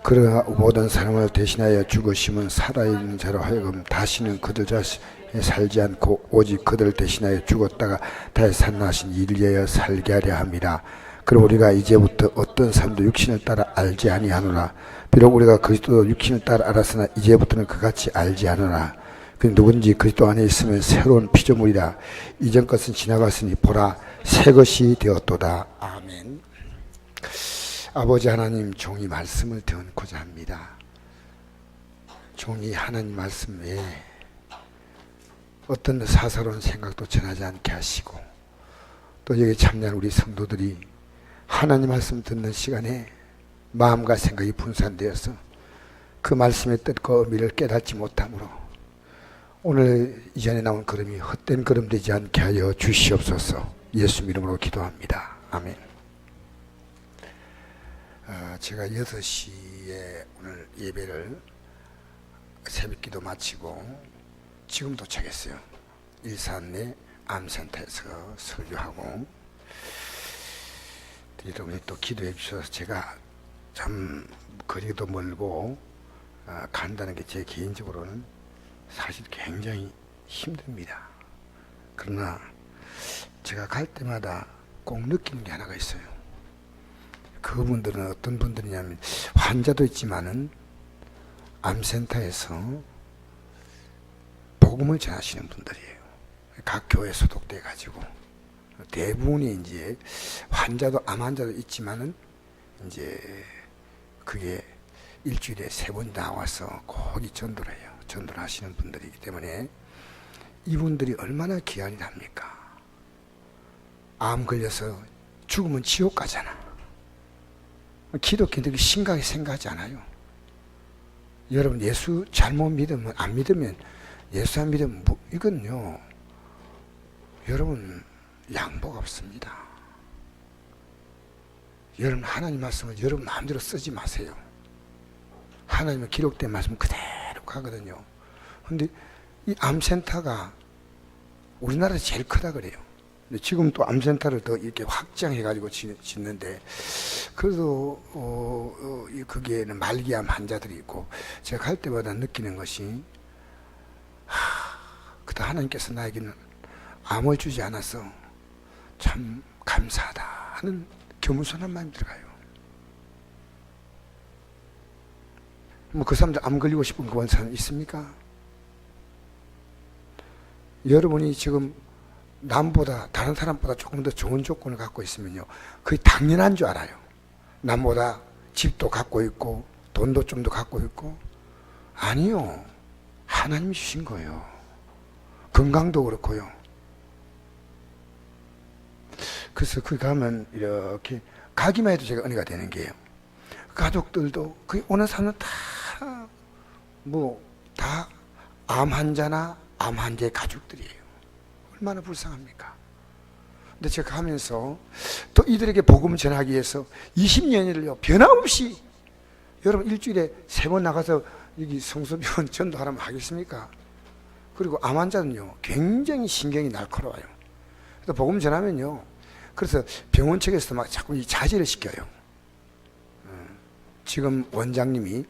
그러나 모든 사람을 대신하여 죽으심은 살아있는 자로 하여금 다시는 그들 자신에 살지 않고 오직 그들을 대신하여 죽었다가 다시 살아나신 이를 위하여 살게 하려 함이라. 그리고 우리가 이제부터 어떤 사람도 육신을 따라 알지 아니하노라. 비록 우리가 그리스도 육신을 따라 알았으나 이제부터는 그같이 알지 않으나 그 누군지 그리스도 안에 있으면 새로운 피조물이라. 이전 것은 지나갔으니 보라 새 것이 되었도다. 아멘. 아버지 하나님, 종이 말씀을 듣고자 합니다. 종이 하나님 말씀 외에 어떤 사사로운 생각도 전하지 않게 하시고, 또 여기 참여한 우리 성도들이 하나님 말씀 듣는 시간에 마음과 생각이 분산되어서 그 말씀의 뜻과 의미를 깨닫지 못하므로 오늘 이전에 나온 걸음이 헛된 걸음 되지 않게 하여 주시옵소서. 예수 이름으로 기도합니다. 아멘. 제가 6시에 오늘 예배를 새벽기도 마치고 지금 도착했어요. 일산 내 암센터에서 설교하고, 여러분이 또 기도해 주셔서 제가 참 거리도 멀고 간다는 게 제 개인적으로는 사실 굉장히 힘듭니다. 그러나 제가 갈 때마다 꼭 느끼는 게 하나가 있어요. 그분들은 어떤 분들이냐면 환자도 있지만은 암센터에서 복음을 전하시는 분들이에요. 각 교회 소속돼 가지고 대부분이 이제 환자도 암 환자도 있지만은 이제 그게 일주일에 3번 나와서 거기 전도를 해요. 전도를 하시는 분들이기 때문에 이분들이 얼마나 귀한 일합니까? 암 걸려서 죽으면 지옥 가잖아. 기독교인들이 심각하게 생각하지 않아요. 여러분, 예수 잘못 믿으면, 안 믿으면, 예수 안 믿으면 이건요, 여러분 양보가 없습니다. 여러분, 하나님 말씀을 여러분 마음대로 쓰지 마세요. 하나님의 기록된 말씀 그대로 가거든요. 근데 이 암센터가 우리나라에서 제일 크다 그래요. 근데 지금 또 암센터를 더 이렇게 확장해가지고 짓는데, 그래도 거기에는 말기암 환자들이 있고, 제가 갈 때마다 느끼는 것이, 그다 하나님께서 나에게는 암을 주지 않아서 참 감사하다 하는 겸손한 마음이 들어가요. 뭐 그 사람들 암 걸리고 싶은 그런 사람 있습니까? 여러분이 지금 남보다, 다른 사람보다 조금 더 좋은 조건을 갖고 있으면요, 그게 당연한 줄 알아요. 남보다 집도 갖고 있고 돈도 좀 더 갖고 있고. 아니요, 하나님이 주신 거예요. 건강도 그렇고요. 그래서 거기 가면 이렇게 가기만 해도 제가 은혜가 되는 게요, 가족들도 거기 오는 사람은 다 암 환자나 암 환자의 가족들이에요. 얼마나 불쌍합니까? 근데 제가 가면서 또 이들에게 복음을 전하기 위해서 20년을요 변함없이, 여러분 일주일에 3번 나가서 여기 성수병원 전도하라면 하겠습니까? 그리고 암 환자는요 굉장히 신경이 날카로워요. 그래서 복음 전하면요, 그래서 병원 측에서 막 자꾸 이 자제를 시켜요. 지금 원장님이,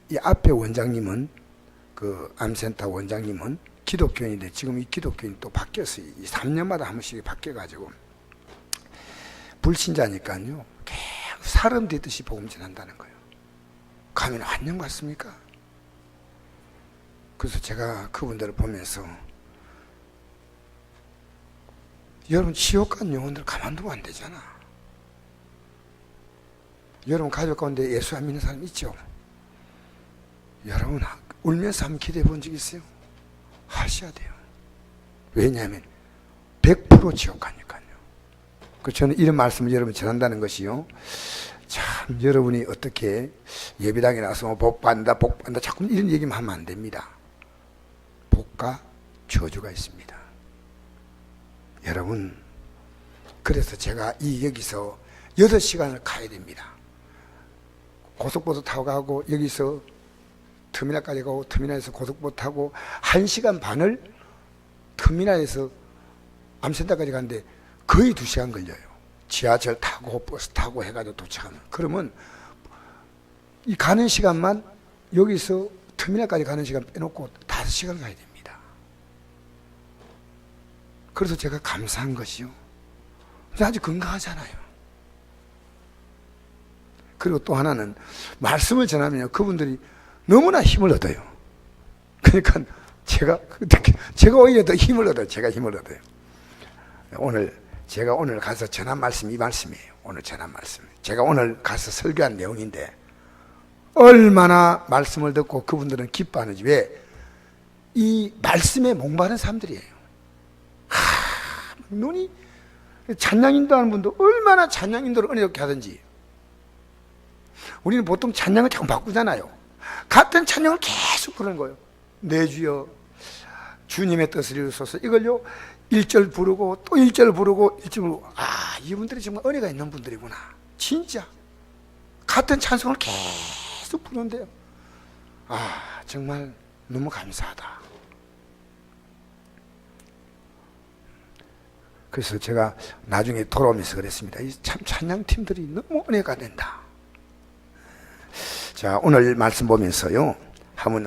이 앞에 원장님은, 그 암센터 원장님은 기독교인인데, 지금 이 기독교인 또 바뀌었어요. 3년마다 한 번씩 바뀌어가지고 불신자니까요 계속 사람 되듯이 복음 전한다는 거예요. 가면 환영 받습니까? 그래서 제가 그분들을 보면서, 여러분 지옥 간 영혼들 가만두면 안 되잖아. 여러분 가족 가운데 예수 안 믿는 사람 있죠? 여러분 울면서 한번 기도해 본 적 있어요? 하셔야 돼요. 왜냐하면 100% 지옥 가니까요. 저는 이런 말씀을 여러분 전한다는 것이요, 참 여러분이 어떻게 예배당에 나서 복 받는다 자꾸 이런 얘기만 하면 안 됩니다. 복과 저주가 있습니다. 여러분, 그래서 제가 여기서 6시간을 가야 됩니다. 고속버스 타고 가고, 여기서 터미널까지 가고, 터미널에서 고속버스 타고 1시간 반을 터미널에서 암센터까지 가는데 거의 2시간 걸려요. 지하철 타고 버스 타고 해가지고 도착하면. 그러면 이 가는 시간만 여기서 터미널까지 가는 시간 빼놓고 5시간 가야 됩니다. 그래서 제가 감사한 것이요. 아주 건강하잖아요. 그리고 또 하나는 말씀을 전하면 그분들이 너무나 힘을 얻어요. 그러니까 제가 오히려 더 힘을 얻어요. 제가 힘을 얻어요. 제가 오늘 가서 전한 말씀이 이 말씀이에요. 오늘 전한 말씀. 제가 오늘 가서 설교한 내용인데 얼마나 말씀을 듣고 그분들은 기뻐하는지. 왜? 이 말씀에 목마른 사람들이에요. 눈이 찬양인도 하는 분도 얼마나 찬양인도를 은혜롭게 하든지. 우리는 보통 찬양을 자꾸 바꾸잖아요. 같은 찬양을 계속 부르는 거예요. 내 주여 주님의 뜻을 이루소서. 이걸요 1절 부르고 또 1절 부르고 1절 부르고. 이분들이 정말 은혜가 있는 분들이구나. 진짜 같은 찬송을 계속 부르는데요, 정말 너무 감사하다. 그래서 제가 나중에 돌아오면서 그랬습니다. 참 찬양팀들이 너무 은혜가 된다. 자, 오늘 말씀 보면서요,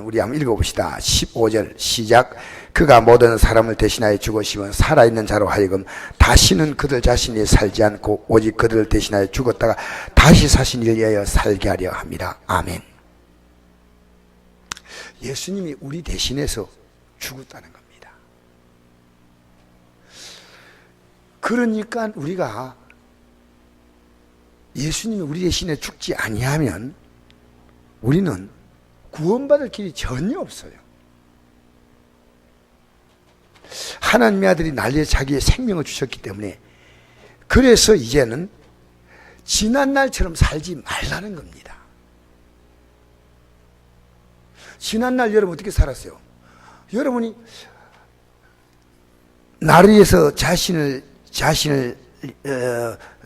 우리 한번 읽어봅시다. 15절 시작. 그가 모든 사람을 대신하여 죽으시면 살아있는 자로 하여금 다시는 그들 자신이 살지 않고 오직 그들을 대신하여 죽었다가 다시 사신 이를 위하여 살게 하려 합니다. 아멘. 예수님이 우리 대신해서 죽었다는 겁니다. 그러니까 우리가 예수님이 우리 대신에 죽지 아니하면 우리는 구원받을 길이 전혀 없어요. 하나님의 아들이 날려 자기의 생명을 주셨기 때문에, 그래서 이제는 지난 날처럼 살지 말라는 겁니다. 지난 날 여러분 어떻게 살았어요? 여러분이 나를 위해서 자신을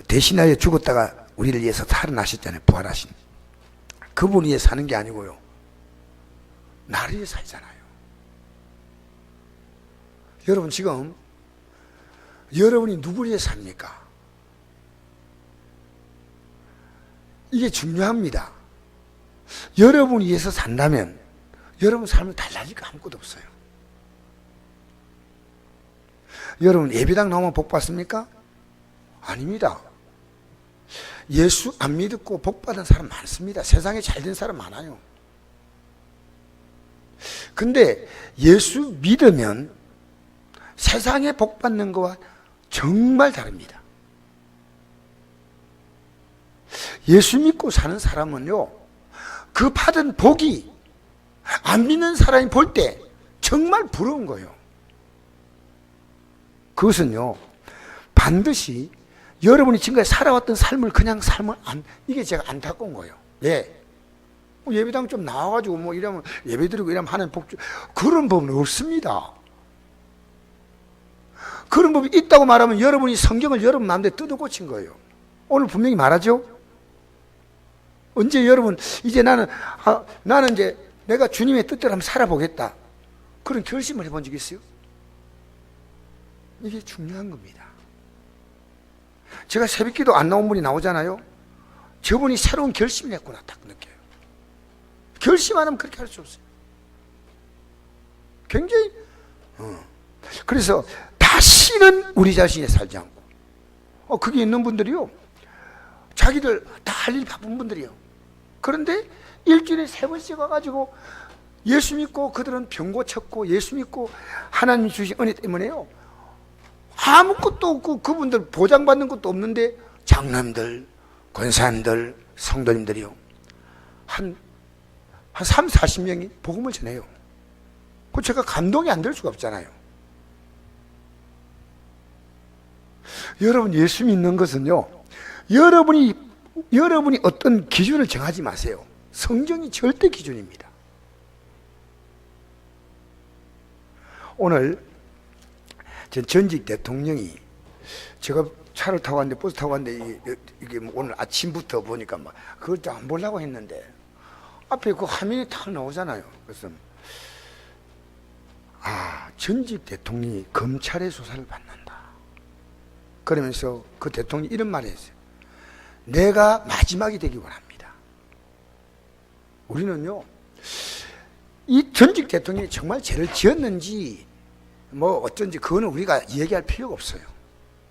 대신하여 죽었다가 우리를 위해서 살아나셨잖아요. 부활하신 그분 위해 사는 게 아니고요, 나를 위해 살잖아요. 여러분 지금 여러분이 누구를 위해 삽니까? 이게 중요합니다. 여러분이 위해서 산다면 여러분 삶을 달라질 거 아무것도 없어요. 여러분 예배당 나오면 복 받습니까? 아닙니다. 예수 안 믿고 복 받은 사람 많습니다. 세상에 잘된 사람 많아요. 근데 예수 믿으면 세상에 복 받는 거와 정말 다릅니다. 예수 믿고 사는 사람은요, 그 받은 복이 안 믿는 사람이 볼 때 정말 부러운 거예요. 그것은요, 반드시 여러분이 지금까지 살아왔던 삶을 그냥 살면 이게 제가 안타까운 거예요. 왜? 예배당 좀 나와가지고 이러면 예배드리고 이러면 하는 복주, 그런 법은 없습니다. 그런 법이 있다고 말하면 여러분이 성경을 여러분 마음대로 뜯어 고친 거예요. 오늘 분명히 말하죠. 언제 여러분 이제 나는 이제 내가 주님의 뜻대로 한번 살아보겠다, 그런 결심을 해본 적 있어요? 이게 중요한 겁니다. 제가 새벽기도 안 나온 분이 나오잖아요. 저분이 새로운 결심을 했구나 딱 느껴요. 결심 안 하면 그렇게 할 수 없어요. 굉장히 그래서 다시는 우리 자신에 살지 않고, 그게 있는 분들이요, 자기들 다 할 일 바쁜 분들이요. 그런데 일주일에 3번씩 와가지고 예수 믿고 그들은 병 고쳤고, 예수 믿고 하나님 주신 은혜 때문에요, 아무것도 없고 그분들 보장받는 것도 없는데 장로님들, 권사님들, 성도님들이요 한 3, 40명이 복음을 전해요. 그 제가 감동이 안 될 수가 없잖아요. 여러분 예수 믿는 것은요, 여러분이 어떤 기준을 정하지 마세요. 성경이 절대 기준입니다. 오늘 전직 대통령이, 제가 차를 타고 왔는데, 버스 타고 왔는데, 이게 오늘 아침부터 보니까 그것도 안 보려고 했는데 앞에 그 화면이 탁 나오잖아요. 그래서 전직 대통령이 검찰의 수사를 받는다. 그러면서 그 대통령이 이런 말을 했어요. 내가 마지막이 되기 원합니다. 우리는요, 이 전직 대통령이 정말 죄를 지었는지 뭐 어쩐지 그거는 우리가 얘기할 필요가 없어요.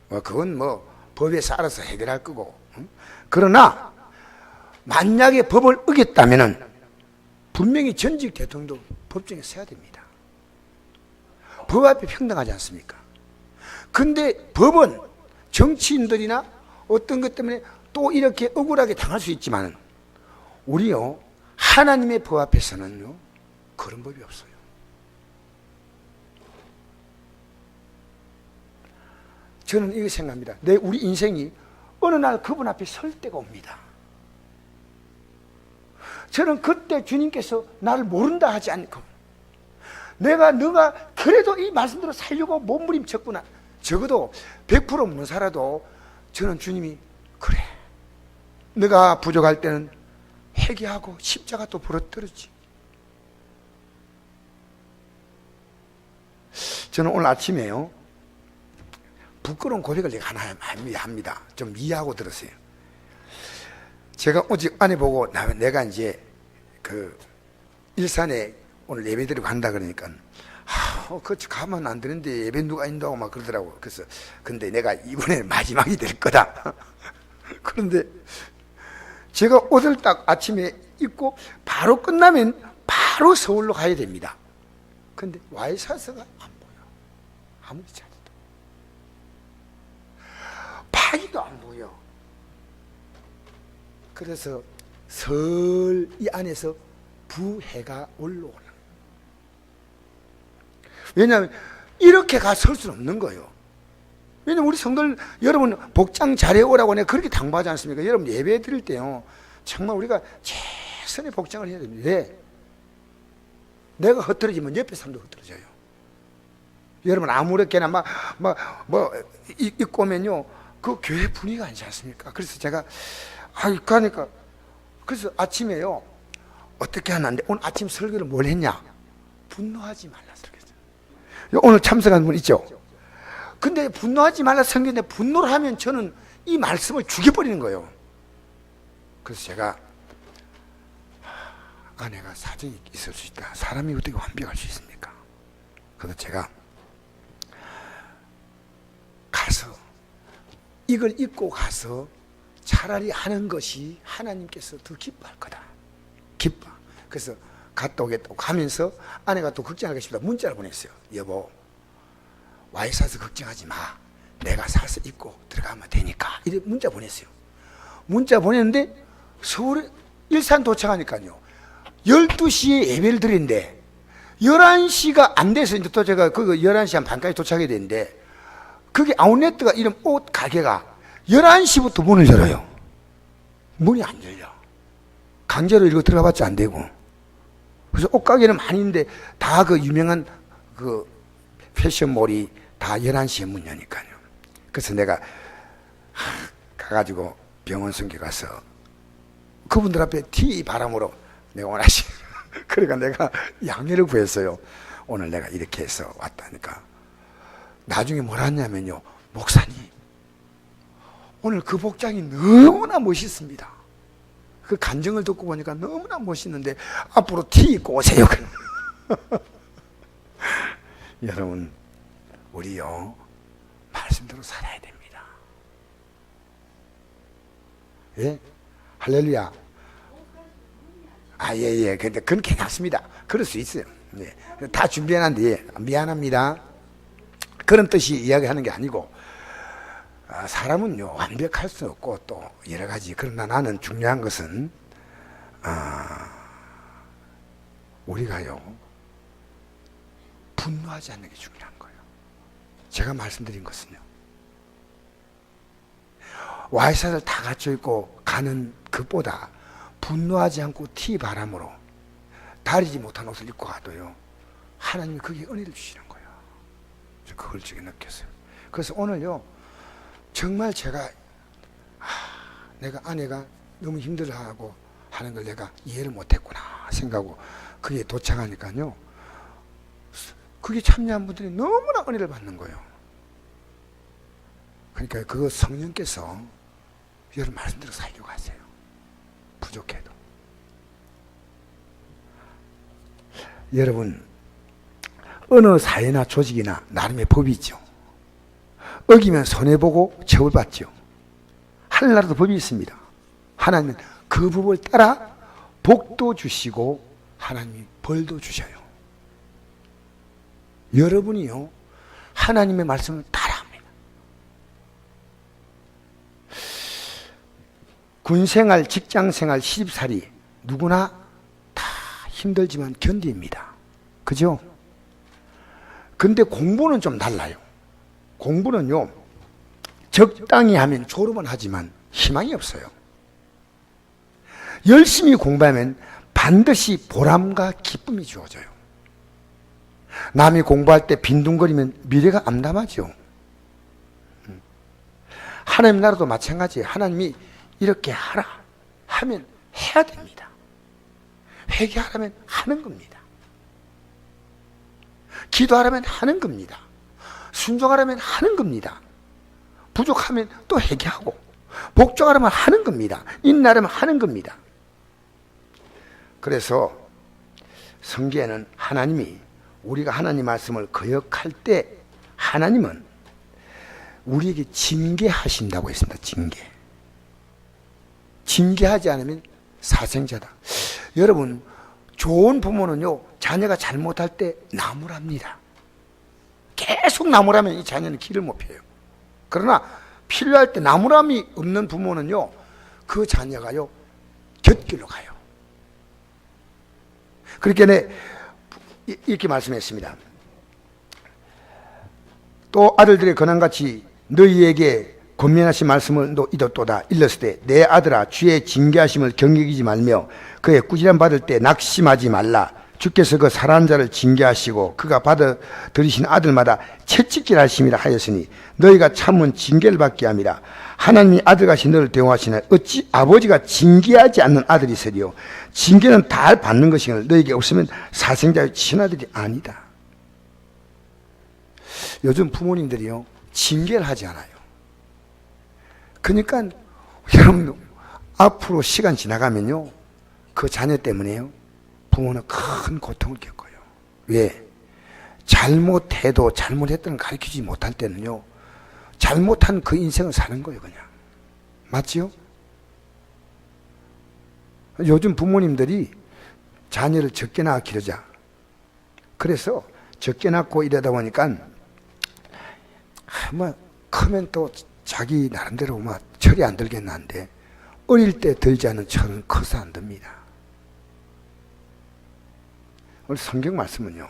그건 뭐 법에서 알아서 해결할 거고. 그러나 만약에 법을 어겼다면은 분명히 전직 대통령도 법정에 서야 됩니다. 법 앞에 평등하지 않습니까? 근데 법은 정치인들이나 어떤 것 때문에 또 이렇게 억울하게 당할 수 있지만 우리요, 하나님의 법 앞에서는요, 그런 법이 없어요. 저는 이거 생각합니다. 우리 인생이 어느 날 그분 앞에 설 때가 옵니다. 저는 그때 주님께서 나를 모른다 하지 않고 너가 그래도 이 말씀대로 살려고 몸부림쳤구나. 적어도 100% 못 살아도 저는 주님이 그래, 너가 부족할 때는 회개하고 십자가 또 부러뜨렸지. 저는 오늘 아침에요, 부끄러운 고백을 내가 하나 합니다. 좀 이해하고 들으세요. 제가 오직 아내 보고 내가 이제 그 일산에 오늘 예배 드리고 간다 그러니까 그치 가면 안 되는데 예배 누가 인도하고 막 그러더라고. 그래서 근데 내가 이번에 마지막이 될 거다. 그런데 제가 옷을 딱 아침에 입고 바로 끝나면 바로 서울로 가야 됩니다. 근데 와이사스가 안 보여. 아무리 찾아도 파기도 안 보여. 그래서 설 이 안에서 부해가 올라오는. 왜냐하면 이렇게 가 설 수는 없는 거예요. 왜냐하면 우리 성도들 여러분 복장 잘해오라고 내가 그렇게 당부하지 않습니까? 여러분 예배 드릴 때요, 정말 우리가 최선의 복장을 해야 됩니다. 왜? 내가 흩어지면 옆에 사람도 흩어져요. 여러분 아무렇게나 입고 오면요, 그 교회 분위기가 아니지 않습니까? 그래서 제가 그러니까 그래서 아침에요, 어떻게 하는데 오늘 아침 설교를 뭘 했냐? 분노하지 말라 설교했어요. 오늘 참석한 분 있죠? 근데 분노하지 말라 설교인데 분노를 하면 저는 이 말씀을 죽여버리는 거예요. 그래서 제가 아내가 사정이 있을 수 있다. 사람이 어떻게 완벽할 수 있습니까? 그래서 제가 가서 이걸 입고 가서 차라리 하는 것이 하나님께서 더 기뻐할 거다. 기뻐. 그래서 갔다 오겠다고 가면서 아내가 또 걱정하기 싶다 문자를 보냈어요. 여보, 와이 사서 걱정하지 마. 내가 사서 입고 들어가면 되니까. 이렇게 문자 보냈어요. 문자 보냈는데 서울에 일산 도착하니까요, 12시에 예배를 드리는데 11시가 안 돼서 이제 또 제가 11시 한 반까지 도착해야 되는데 그게 아웃레트가 이런 옷 가게가 11시부터 문을 열어요. 문이 안 열려. 강제로 이거 들어가봤자 안 되고. 그래서 옷가게는 많이 있는데 다 그 유명한 그 패션몰이 다 11시에 문 여니까요. 그래서 내가 가가지고 병원 성교 가서 그분들 앞에 티 바람으로 내가 오늘 아침 그러니까 내가 양해를 구했어요. 오늘 내가 이렇게 해서 왔다니까. 나중에 뭐라 했냐면요, 목사님 오늘 그 복장이 너무나 멋있습니다. 그 간증을 듣고 보니까 너무나 멋있는데 앞으로 티 입고 오세요. 여러분 우리요 말씀대로 살아야 됩니다. 예? 할렐루야. 예. 근데 그건 괜찮습니다. 그럴 수 있어요. 예. 다 준비해놨는데, 예. 미안합니다. 그런 뜻이 이야기하는 게 아니고, 사람은요, 완벽할 수 없고, 또, 여러 가지. 그러나 나는 중요한 것은, 우리가요, 분노하지 않는 게 중요한 거예요. 제가 말씀드린 것은요, 와이사를 다 갖춰입고 가는 것보다 분노하지 않고 티 바람으로 다리지 못한 옷을 입고 가도요, 하나님이 거기에 은혜를 주시는 거예요. 그걸 제가 느꼈어요. 그래서 오늘요, 정말 제가 내가 아내가 너무 힘들어하고 하는 걸 내가 이해를 못했구나 생각하고 그게 도착하니까요, 그게 참여한 분들이 너무나 은혜를 받는 거예요. 그러니까 그 성령께서 여러분 말씀대로 살려고 하세요. 부족해도. 여러분, 어느 사회나 조직이나 나름의 법이 있죠. 어기면 손해보고 처벌받죠. 하늘나라도 법이 있습니다. 하나님은 그 법을 따라 복도 주시고 하나님이 벌도 주셔요. 여러분이요, 하나님의 말씀을 따라합니다. 군생활, 직장생활, 시집살이 누구나 다 힘들지만 견딥니다. 그죠? 근데 공부는 좀 달라요. 공부는요, 적당히 하면 졸업은 하지만 희망이 없어요. 열심히 공부하면 반드시 보람과 기쁨이 주어져요. 남이 공부할 때 빈둥거리면 미래가 암담하죠. 하나님 나라도 마찬가지예요. 하나님이 이렇게 하라 하면 해야 됩니다. 회개하라면 하는 겁니다. 기도하라면 하는 겁니다. 순종하라면 하는 겁니다. 부족하면 또 회개하고, 복종하라면 하는 겁니다. 인내하라면 하는 겁니다. 그래서 성경에는 하나님이 우리가 하나님 말씀을 거역할 때 하나님은 우리에게 징계하신다고 했습니다. 징계하지 않으면 사생자다. 여러분, 좋은 부모는요, 자녀가 잘못할 때 나무랍니다. 계속 나무라면 이 자녀는 길을 못 펴요. 그러나 필요할 때 나무람이 없는 부모는요, 그 자녀가요, 곁길로 가요. 그렇게 이렇게 말씀했습니다. 또 아들들의 권한같이 너희에게 권면하신 말씀을 이뒀도다. 일렀을 때 내 아들아, 주의 징계하심을 경계하지 말며 그의 꾸지람 받을 때 낙심하지 말라. 주께서 그 살아난 자를 징계하시고 그가 받아 들이신 아들마다 채찍질하심이라 하였으니 너희가 참은 징계를 받게 함이라. 하나님이 아들같이 너를 대우하시나 어찌 아버지가 징계하지 않는 아들이 있으리요. 징계는 다 받는 것이거늘 너희에게 없으면 사생자의 친아들이 아니다. 요즘 부모님들이요, 징계를 하지 않아요. 그러니까 여러분, 앞으로 시간 지나가면요, 그 자녀 때문에요, 부모는 큰 고통을 겪어요. 왜? 잘못해도 잘못했다는 걸 가르치지 못할 때는요, 잘못한 그 인생을 사는 거예요. 그냥. 맞지요? 요즘 부모님들이 자녀를 적게 낳아 기르자. 그래서 적게 낳고 이러다 보니까 크면 또 자기 나름대로 철이 안 들겠나 한데, 어릴 때 들지 않은 철은 커서 안 듭니다. 오늘 성경 말씀은요,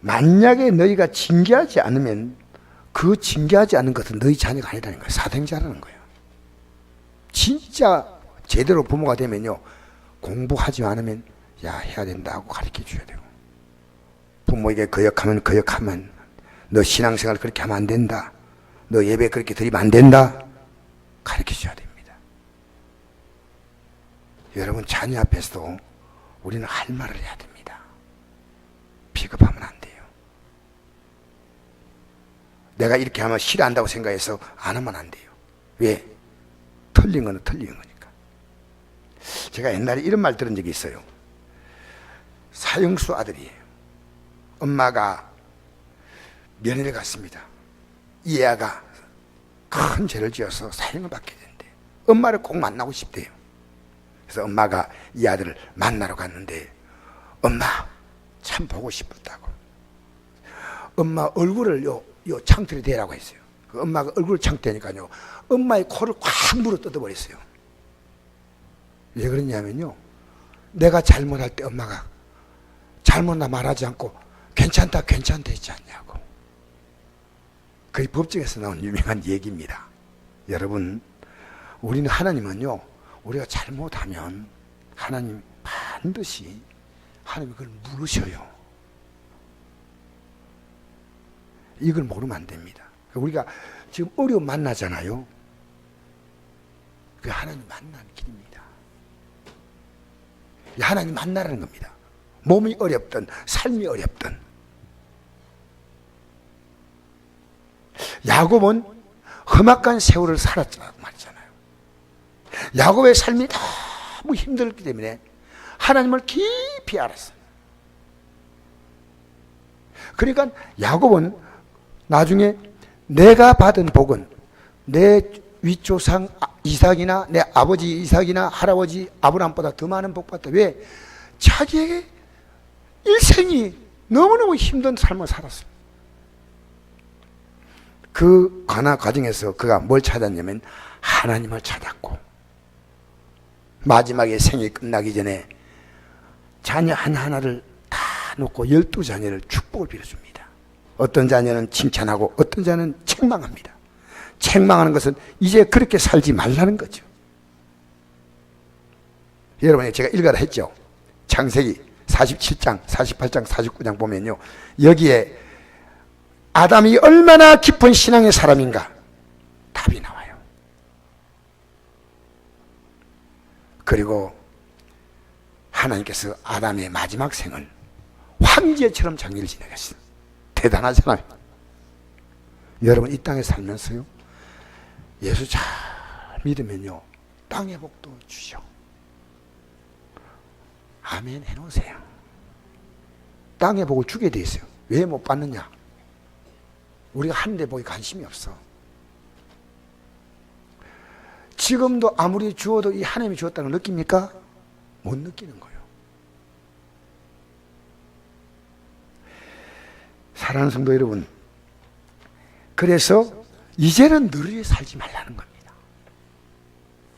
만약에 너희가 징계하지 않으면 그 징계하지 않은 것은 너희 자녀가 아니라는 거예요. 사생자라는 거예요. 진짜 제대로 부모가 되면요, 공부하지 않으면 해야 된다고 가르쳐 줘야 되고, 부모에게 거역하면 너 신앙생활 그렇게 하면 안 된다, 너 예배 그렇게 드리면 안 된다 가르쳐 줘야 됩니다. 여러분, 자녀 앞에서도 우리는 할 말을 해야 됩니다. 비겁하면 안 돼요. 내가 이렇게 하면 싫어한다고 생각해서 안 하면 안 돼요. 왜? 틀린 거는 틀린 거니까. 제가 옛날에 이런 말 들은 적이 있어요. 사형수 아들이에요. 엄마가 면회를 갔습니다. 이 애가 큰 죄를 지어서 사형을 받게 된대. 엄마를 꼭 만나고 싶대요. 그래서 엄마가 이 아들을 만나러 갔는데, 엄마 참 보고 싶었다고. 엄마 얼굴을 요 창틀에 대라고 했어요. 그 엄마가 얼굴을 창대니까요, 엄마의 코를 꽉 물어 뜯어버렸어요. 왜 그러냐면요, 내가 잘못할 때 엄마가 잘못나 말하지 않고 괜찮다 했지 않냐고. 그게 법정에서 나온 유명한 얘기입니다. 여러분, 우리는 하나님은요, 우리가 잘못하면 하나님 반드시 하나님이 그걸 물으셔요. 이걸 모르면 안 됩니다. 우리가 지금 어려움 만나잖아요. 그게 하나님 만나는 길입니다. 하나님 만나라는 겁니다. 몸이 어렵든 삶이 어렵든. 야곱은 험악한 세월을 살았다고 말했잖아요. 야곱의 삶이 너무 힘들기 때문에 하나님을 깊이 알았어요. 그러니까 야곱은 나중에 내가 받은 복은 내 윗조상 이삭이나 내 아버지 이삭이나 할아버지 아브라함보다 더 많은 복 받다. 왜? 자기의 일생이 너무너무 힘든 삶을 살았어요. 그 가나 과정에서 그가 뭘 찾았냐면 하나님을 찾았고, 마지막에 생이 끝나기 전에 자녀 하나하나를 다 놓고 12자녀를 축복을 빌어줍니다. 어떤 자녀는 칭찬하고 어떤 자녀는 책망합니다. 책망하는 것은 이제 그렇게 살지 말라는 거죠. 여러분이 제가 읽어라 했죠. 창세기 47장, 48장, 49장 보면요, 여기에 아담이 얼마나 깊은 신앙의 사람인가 답이 나와요. 그리고 하나님께서 아담의 마지막 생을 황제처럼 장기를 지내겠어요. 대단한 사람입니다. 여러분, 이 땅에 살면서요, 예수 잘 믿으면요, 땅의 복도 주셔. 아멘 해놓으세요. 땅의 복을 주게 돼 있어요. 왜 못 받느냐? 우리가 하늘의 복에 관심이 없어. 지금도 아무리 주어도 이 하나님이 주었다는 걸 느낍니까? 못 느끼는 거예요. 사랑하는 성도 여러분, 그래서 이제는 느리게 살지 말라는 겁니다.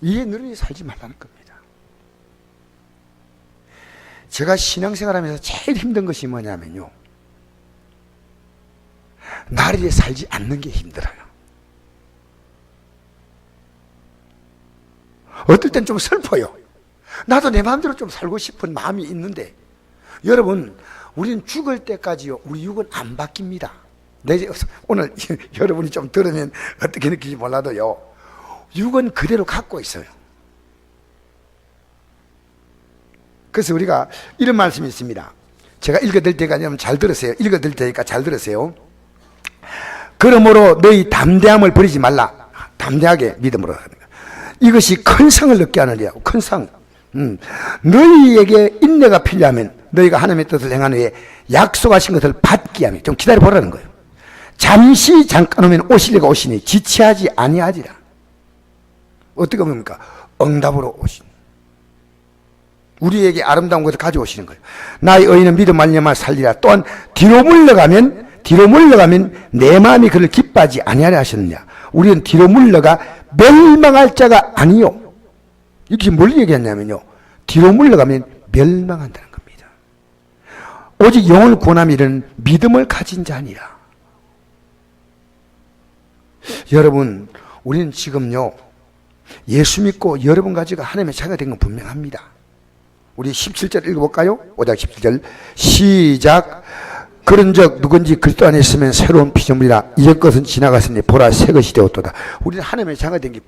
이제 느리게 살지 말라는 겁니다. 제가 신앙생활하면서 제일 힘든 것이 뭐냐면요, 나리에 살지 않는 게 힘들어요. 어떨 땐 좀 슬퍼요. 나도 내 마음대로 좀 살고 싶은 마음이 있는데, 여러분, 우리는 죽을 때까지요, 우리 육은 안 바뀝니다. 오늘 여러분이 좀 들으면 어떻게 느끼지 몰라도요, 육은 그대로 갖고 있어요. 그래서 우리가 이런 말씀이 있습니다. 제가 읽어드릴 테니까 여러분 잘 들으세요. 읽어드릴 테니까 잘 들으세요. 그러므로 너희 담대함을 버리지 말라. 담대하게 믿음으로 하는 거. 이것이 큰 성을 얻게 하느니라. 큰 성. 너희에게 인내가 필요하면 너희가 하나님의 뜻을 행한 후에 약속하신 것을 받기 위함에 좀 기다려 보라는 거예요. 잠시 잠깐 오면 오실 이가 오시니 지체하지 아니하리라. 어떻게 봅니까? 응답으로 오신, 우리에게 아름다운 것을 가져오시는 거예요. 나의 의인은 믿음 말미암아 살리라. 또한 뒤로 물러가면 내 마음이 그를 기뻐하지 아니하려 하셨느냐. 우리는 뒤로 물러가 멸망할 자가 아니요. 이것이 뭘 얘기했냐면요, 뒤로 물러가면 멸망한다는 겁니다. 오직 영혼을 구원함 이는 믿음을 가진 자니라. 여러분, 우리는 지금요, 예수 믿고 여러분 가지고 하나님의 자녀가 된 건 분명합니다. 우리 17절 읽어볼까요? 5장 17절 시작. 그런즉 누군지 그리스도 안에 있으면 새로운 피조물이라. 이전 것은 지나갔으니 보라 새 것이 되었도다. 우리는 하나님의 자녀가 된 게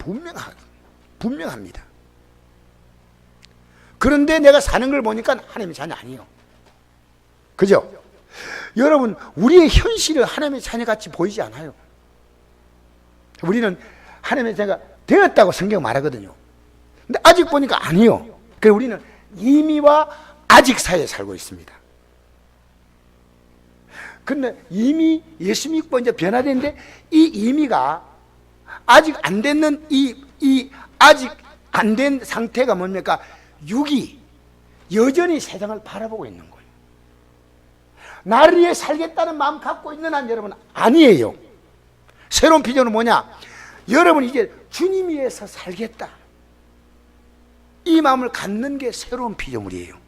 분명합니다. 그런데 내가 사는 걸 보니까 하나님의 자녀 아니에요. 그죠? 여러분, 우리의 현실은 하나님의 자녀같이 보이지 않아요. 우리는 하나님의 자녀가 되었다고 성경 말하거든요. 근데 아직 보니까 아니에요. 그래서 우리는 이미와 아직 사이에 살고 있습니다. 근데 이미 예수 믿고 이제 변화되는데, 이 이미가 아직 안 됐는 아직 안 된 상태가 뭡니까? 육이 여전히 세상을 바라보고 있는 거예요. 나를 위해 살겠다는 마음 갖고 있는 한 여러분 아니에요. 새로운 비전은 뭐냐? 여러분 이제 주님 위해서 살겠다, 이 마음을 갖는 게 새로운 피조물이에요.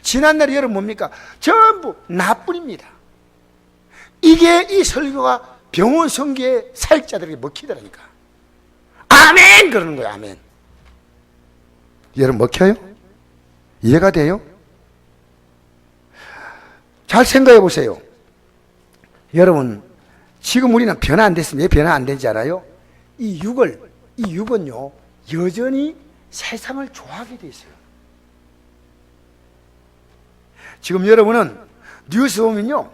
지난날에 여러분 뭡니까? 전부 나뿐입니다. 이게 이 설교가 병원 성교의 사역자들에게 먹히더라니까. 아멘! 그러는 거예요. 아멘. 여러분 먹혀요? 이해가 돼요? 잘 생각해 보세요. 여러분, 지금 우리는 변화 안 됐으면 왜 변화 안 되는지 알아요? 이 육은요, 여전히 세상을 좋아하게 돼 있어요. 지금 여러분은 뉴스 보면요,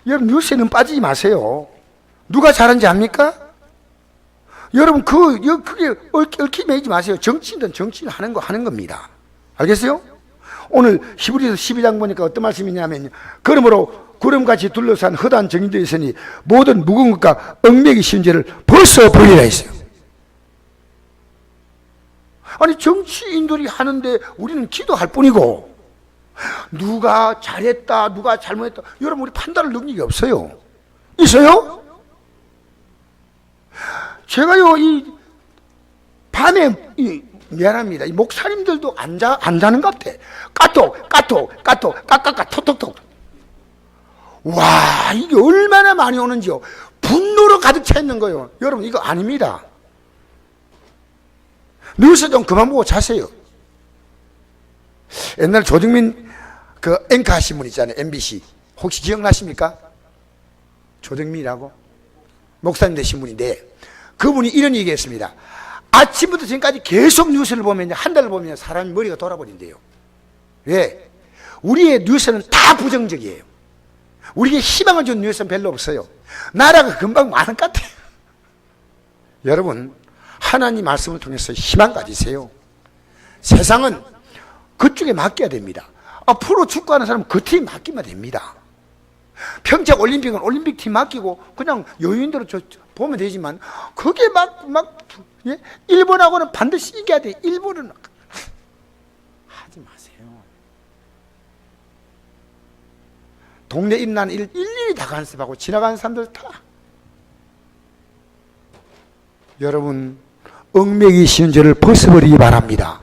여러분 뉴스에는 빠지지 마세요. 누가 잘하는지 압니까? 여러분 그게 얽히매지 마세요. 정치인은 정치인 하는 겁니다. 알겠어요? 오늘 히브리서 12장 보니까 어떤 말씀이냐면, 그러므로 구름같이 둘러싼 허다한 정인도 있으니 모든 무거운 것과 얽매기 쉬운 죄를 벗어버리라 했어요. 아니, 정치인들이 하는데 우리는 기도할 뿐이고, 누가 잘했다 누가 잘못했다, 여러분 우리 판단할 능력이 없어요. 있어요? 제가요, 이 밤에 미안합니다, 이 목사님들도 안 자는 것 같아. 까톡 톡톡톡. 와, 이게 얼마나 많이 오는지요. 분노로 가득 차 있는 거예요. 여러분 이거 아닙니다. 뉴스 좀 그만 보고 자세요. 옛날 조정민 그 앵커 하신 분 있잖아요, MBC. 혹시 기억나십니까? 조정민이라고 목사님 되신 분인데, 그분이 이런 얘기했습니다. 아침부터 지금까지 계속 뉴스를 보면, 한 달을 보면 사람이 머리가 돌아버린대요. 왜? 우리의 뉴스는 다 부정적이에요. 우리에게 희망을 준 뉴스는 별로 없어요. 나라가 금방 많은 것 같아요. 여러분, 하나님 말씀을 통해서 희망 가지세요. 세상은 그쪽에 맡겨야 됩니다. 프로 축구하는 사람은 그 팀 맡기면 됩니다. 평창 올림픽은 올림픽 팀 맡기고 그냥 여유인대로 보면 되지만, 그게 예? 일본하고는 반드시 이겨야 돼. 일본은 하지 마세요. 동네 일난 일일이 다 간섭하고 지나가는 사람들 다. 여러분, 얽매기 쉬운 죄를 벗어버리기 바랍니다.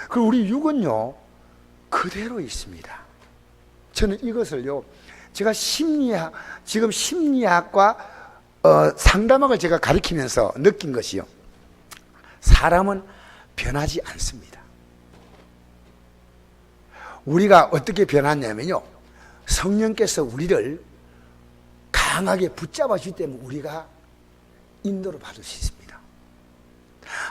그리고 우리 육은요, 그대로 있습니다. 저는 이것을요, 제가 지금 심리학과 상담학을 제가 가르치면서 느낀 것이요, 사람은 변하지 않습니다. 우리가 어떻게 변하냐면요, 성령께서 우리를 강하게 붙잡아 주기 때문에 우리가 인도를 받을 수 있습니다.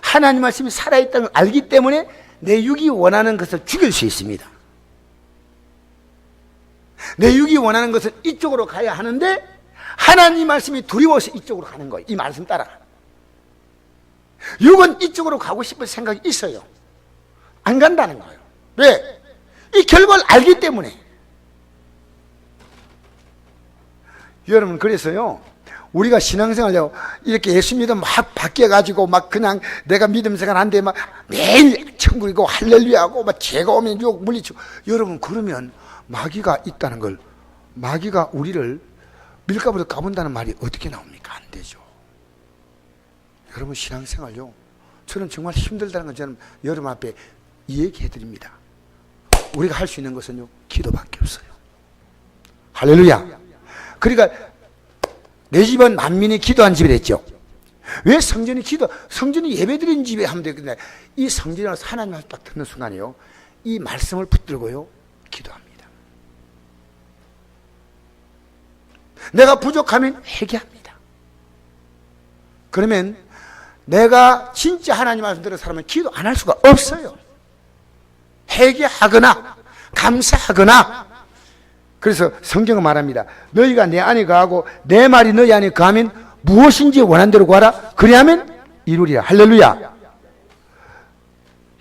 하나님 말씀이 살아있다는 걸 알기 때문에 내 육이 원하는 것을 죽일 수 있습니다. 내 육이 원하는 것은 이쪽으로 가야 하는데, 하나님 말씀이 두려워서 이쪽으로 가는 거예요. 이 말씀 따라. 육은 이쪽으로 가고 싶은 생각이 있어요. 안 간다는 거예요. 왜? 이 결과를 알기 때문에. 여러분, 그래서요, 우리가 신앙생활로 이렇게 예수 믿음 막 바뀌어가지고 막 그냥 내가 믿음 생활하는데 막 매일 천국이고 할렐루야하고 막 죄가 오면 욕 물리치고, 여러분 그러면 마귀가 있다는 걸, 마귀가 우리를 밀가부로 가본다는 말이 어떻게 나옵니까? 안 되죠. 여러분 신앙생활요, 저는 정말 힘들다는 걸 저는 여러분 앞에 얘기해 드립니다. 우리가 할 수 있는 것은요, 기도밖에 없어요. 할렐루야. 그러니까 내 집은 만민이 기도한 집이 됐죠. 왜 성전이 성전이 예배드린 집에 하면 되겠네. 이 성전을 하나님 말씀 딱 듣는 순간이요, 이 말씀을 붙들고요, 기도합니다. 내가 부족하면 회개합니다. 그러면 내가 진짜 하나님 말씀 들은 사람은 기도 안 할 수가 없어요. 회개하거나 감사하거나. 그래서 성경은 말합니다. 너희가 내 안에 거하고 내 말이 너희 안에 거하면 무엇인지 원한 대로 구하라. 그리하면 이루리라. 할렐루야.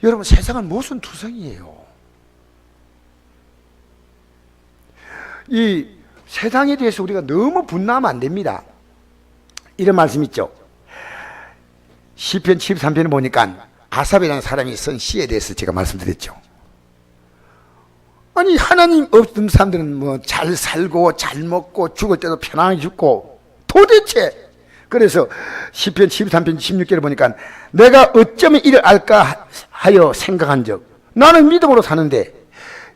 여러분, 세상은 모순 투성이에요. 이 세상에 대해서 우리가 너무 분노하면 안 됩니다. 이런 말씀 있죠. 시편 73편을 보니까 아삽이라는 사람이 쓴 시에 대해서 제가 말씀드렸죠. 아니, 하나님 없는 사람들은 뭐 잘 살고 잘 먹고 죽을 때도 편안하게 죽고, 도대체. 그래서 시편 73편 16절을 보니까 내가 어쩌면 이를 알까 하여 생각한 적, 나는 믿음으로 사는데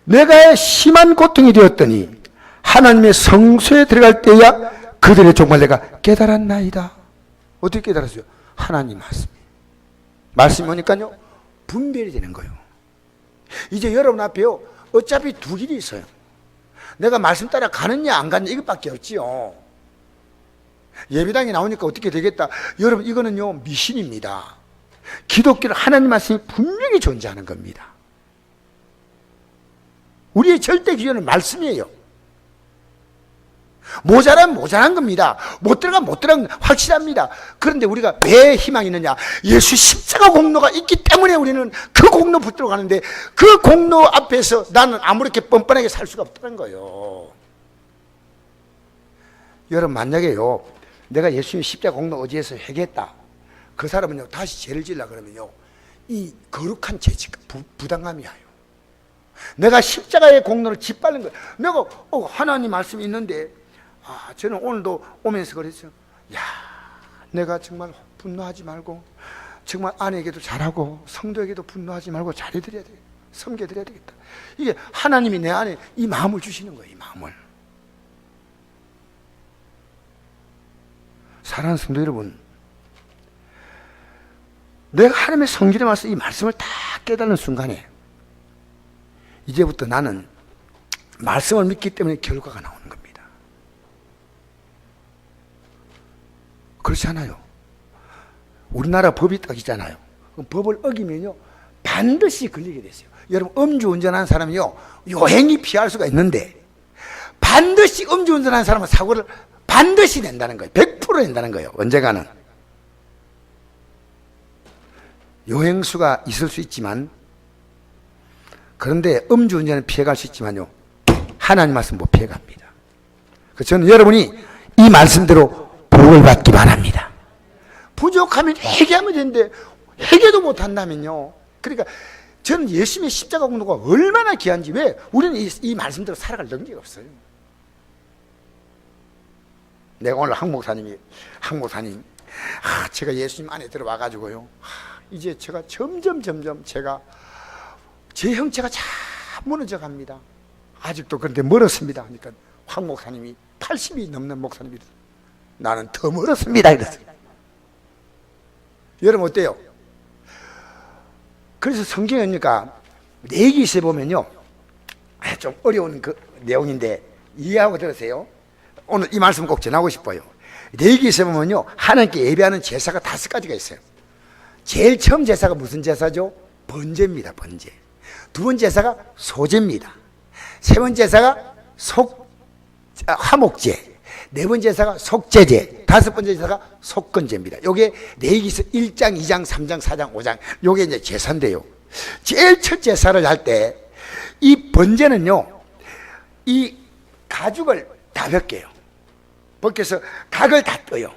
내가 심한 고통이 되었더니 하나님의 성소에 들어갈 때야 그들의 종말 내가 깨달았나이다. 어떻게 깨달았어요? 하나님 말씀이 오니까요, 분별이 되는 거예요. 이제 여러분 앞에요, 어차피 두 길이 있어요. 내가 말씀 따라 가느냐 안 가느냐 이것밖에 없지요. 예배당에 나오니까 어떻게 되겠다. 여러분, 이거는요, 미신입니다. 기독교는 하나님 말씀이 분명히 존재하는 겁니다. 우리의 절대 기준은 말씀이에요. 모자라면 모자란 겁니다. 못 들어가면 못 들어간 건 확실합니다. 그런데 우리가 왜 희망이 있느냐? 예수 십자가 공로가 있기 때문에 우리는 그 공로 붙들어 가는데, 그 공로 앞에서 나는 아무렇게 뻔뻔하게 살 수가 없다는 거예요. 여러분, 만약에요, 내가 예수님 십자가 공로 의지해서 회개했다, 그 사람은요 다시 죄를 지으려 그러면요 이 거룩한 죄가 부당함이 와요. 내가 십자가의 공로를 짓밟는 거예요. 내가 하나님 말씀이 있는데, 저는 오늘도 오면서 그랬어요. 야, 내가 정말 분노하지 말고 정말 아내에게도 잘하고 성도에게도 분노하지 말고 잘해드려야 돼, 섬겨드려야 되겠다. 이게 하나님이 내 안에 이 마음을 주시는 거예요. 이 마음을. 사랑하는 성도 여러분, 내가 하나님의 성질에 맞서 이 말씀을 다 깨달는 순간에 이제부터 나는 말씀을 믿기 때문에 결과가 나오는 겁니다. 그렇지 않아요? 우리나라 법이 딱 있잖아요. 그럼 법을 어기면요 반드시 걸리게 됐어요. 여러분, 음주운전하는 사람이요 요행이 피할 수가 있는데, 반드시 음주운전하는 사람은 사고를 반드시 낸다는 거예요. 100% 낸다는 거예요. 언젠가는. 요행수가 있을 수 있지만, 그런데 음주운전은 피해갈 수 있지만요 하나님 말씀 못 피해갑니다. 그래서 저는 여러분이 이 말씀대로 복을 받기 바랍니다. 부족하면 회개하면 되는데 회개도 못한다면요, 그러니까 저는 예수님의 십자가 공로가 얼마나 귀한지, 왜 우리는 이 말씀대로 살아갈 능력이 없어요. 내가 오늘 한 목사님 제가 예수님 안에 들어와 가지고요, 이제 제가 점점 제가 제 형체가 참 무너져 갑니다. 아직도 그런데 멀었습니다 하니까 황 목사님이 80이 넘는 목사님이 나는 더 멀었습니다 이랬어요. 여러분 어때요? 그래서 성경이니까 레위기서에 보면요 좀 어려운 그 내용인데 이해하고 들으세요. 오늘 이 말씀 꼭 전하고 싶어요. 레위기서에 보면요 하나님께 예배하는 제사가 5가지가 있어요. 제일 처음 제사가 무슨 제사죠? 번제입니다. 번제. 두 번째 제사가 소제입니다. 세 번째 제사가 화목제. 네 번째 제사가 속제제. 다섯 번째 제사가 속건제입니다. 요게 레위기서 1장, 2장, 3장, 4장, 5장. 요게 이제 제사인데요. 제일 첫 제사를 할 때 이 번제는요, 이 가죽을 다 벗겨요. 벗겨서 각을 다 떠요.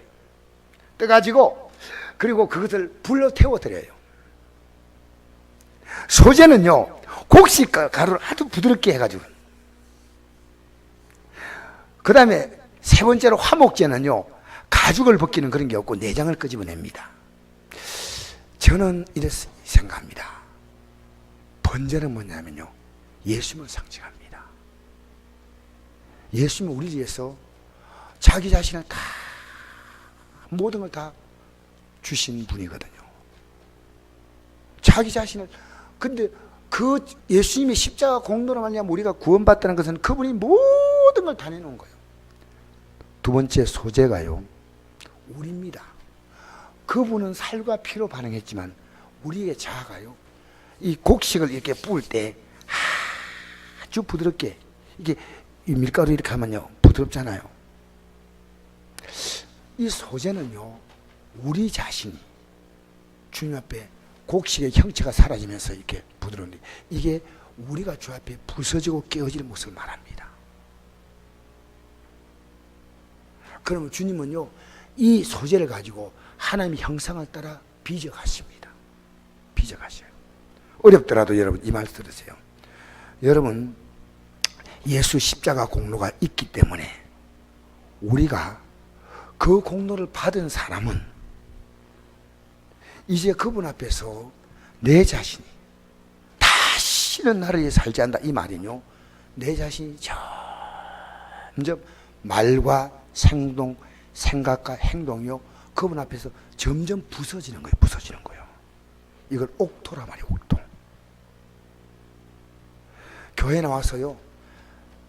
떠가지고 그리고 그것을 불로 태워드려요. 소제는요 곡식 가루를 아주 부드럽게 해가지고, 그 다음에 세 번째로 화목제는요 가죽을 벗기는 그런 게 없고 내장을 끄집어냅니다. 저는 이렇게 생각합니다. 번제는 뭐냐면요 예수님을 상징합니다. 예수님은 우리 위해서 자기 자신을 다, 모든 걸 다 주신 분이거든요. 자기 자신을. 근데 그 예수님의 십자가 공로로 말미암아 우리가 구원받다는 것은 그분이 모든 걸 다 내놓은 거예요. 두 번째 소재가요 우리입니다. 그분은 살과 피로 반응했지만 우리의 자아가요 이 곡식을 이렇게 부을 때 아주 부드럽게, 이게 이 밀가루 이렇게 하면요 부드럽잖아요. 이 소재는요 우리 자신이 주님 앞에 곡식의 형체가 사라지면서 이렇게 부드러운데, 이게 우리가 주 앞에 부서지고 깨어지는 모습을 말합니다. 그러면 주님은요 이 소재를 가지고 하나님의 형상을 따라 빚어가십니다. 빚어가셔요. 어렵더라도 여러분 이 말 들으세요. 여러분, 예수 십자가 공로가 있기 때문에 우리가 그 공로를 받은 사람은 이제 그분 앞에서 내 자신이 다시는 나를 위해 살지 않는다 이 말이요, 내 자신이 점점 말과 행동, 생각과 행동이요 그분 앞에서 점점 부서지는 거예요. 부서지는 거예요. 이걸 옥토라 말이에요. 옥토. 교회 나와서요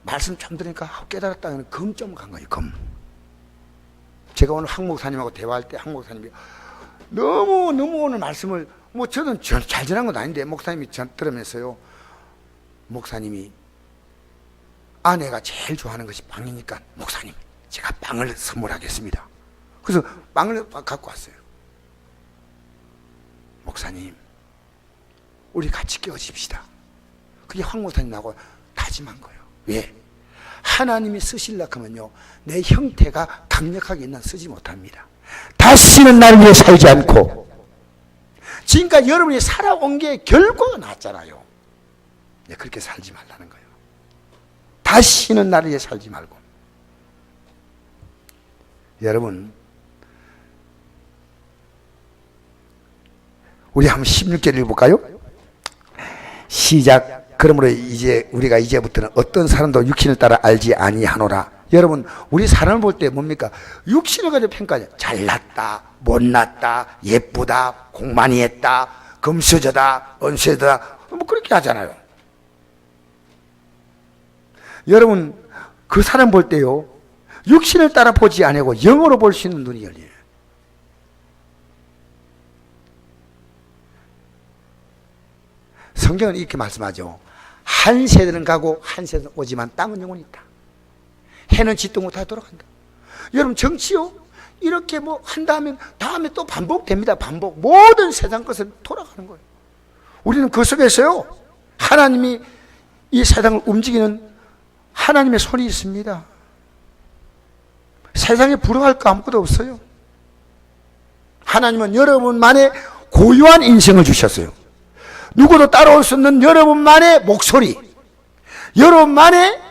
말씀 좀 들으니까 깨달았다는 검 좀 간 거예요. 검. 제가 오늘 황 목사님하고 대화할 때 황 목사님이 너무 오늘 말씀을, 뭐 저는 잘 전한 건 아닌데 목사님이 들으면서요, 목사님이 아내가 제일 좋아하는 것이 빵이니까 목사님 제가 빵을 선물하겠습니다. 그래서 빵을 갖고 왔어요. 목사님, 우리 같이 깨어집시다. 그게 황 목사님하고 다짐한 거예요. 왜? 하나님이 쓰시려고 하면요, 내 형태가 강력하게 난 쓰지 못합니다. 다시는 나를 위해 살지 않고, 지금까지 여러분이 살아온 게 결과가 나왔잖아요. 네, 그렇게 살지 말라는 거예요. 다시는 나를 위해 살지 말고. 여러분, 우리 한번 16절을 읽어볼까요? 시작. 그러므로 이제 우리가 이제부터는 어떤 사람도 육신을 따라 알지 아니하노라. 여러분, 우리 사람을 볼 때 뭡니까? 육신을 가지고 평가하죠. 잘났다, 못났다, 예쁘다, 공 많이 했다, 금수저다, 은수저다, 뭐 그렇게 하잖아요. 여러분, 그 사람 볼 때요, 육신을 따라 보지 아니고 영으로 볼 수 있는 눈이 열려요. 성경은 이렇게 말씀하죠. 한 세대는 가고 한 세대는 오지만 땅은 영원히 있다. 해는 짓도 못하게 돌아간다. 여러분, 정치요, 이렇게 뭐 한다면 다음에 또 반복됩니다. 반복. 모든 세상 것은 돌아가는 거예요. 우리는 그 속에서요, 하나님이 이 세상을 움직이는 하나님의 손이 있습니다. 세상에 부러워할 거 아무것도 없어요. 하나님은 여러분만의 고유한 인생을 주셨어요. 누구도 따라올 수 없는 여러분만의 목소리, 여러분만의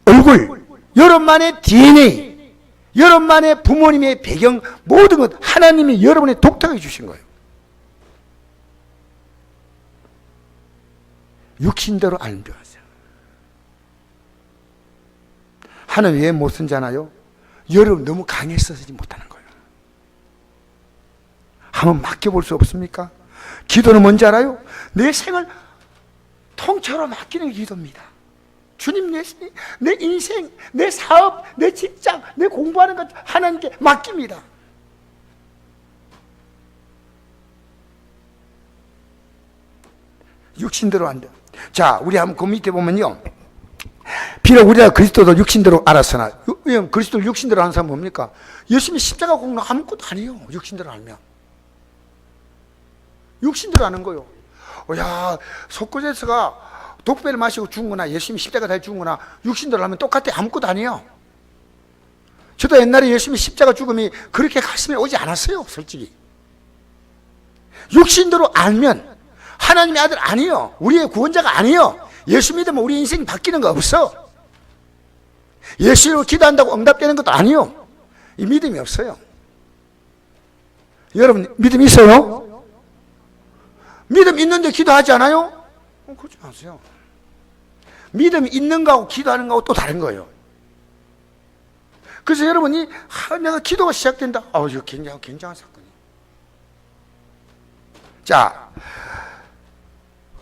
얼굴, 여러분만의 DNA, 여러분만의 부모님의 배경, 모든 것 하나님이 여러분의 독특하게 주신 거예요. 육신대로 알면 좋았어요. 하나님 왜 못 쓴잖아요? 여러분 너무 강해서 쓰지 못하는 거예요. 한번 맡겨볼 수 없습니까? 기도는 뭔지 알아요? 내 생을 통째로 맡기는 기도입니다. 주님, 내 인생, 내 사업, 내 직장, 내 공부하는 것 하나님께 맡깁니다. 육신대로 안 돼. 자, 우리 한번 그 밑에 보면요, 비록 우리가 그리스도도 육신대로 알았으나, 그리스도를 육신대로 아는 사람은 뭡니까? 열심히 십자가 공로 아무것도 아니에요. 육신대로 알면. 육신대로 아는 거요. 야, 소크레스가 독배를 마시고 죽은 거나 열심히 십자가 달 죽은 거나 육신대로 하면 똑같아. 아무것도 아니에요. 저도 옛날에 열심히 십자가 죽음이 그렇게 가슴에 오지 않았어요. 솔직히. 육신대로 알면 하나님의 아들 아니에요. 우리의 구원자가 아니에요. 예수 믿으면 우리 인생이 바뀌는 거 없어. 예수로 기도한다고 응답되는 것도 아니에요. 이 믿음이 없어요. 여러분, 믿음 있어요? 믿음 있는데 기도하지 않아요? 그렇지 않으세요. 믿음 있는 거하고 기도하는 거하고 또 다른 거예요. 그래서 여러분이 내가 기도가 시작된다. 이거 굉장한 사건이에요. 자,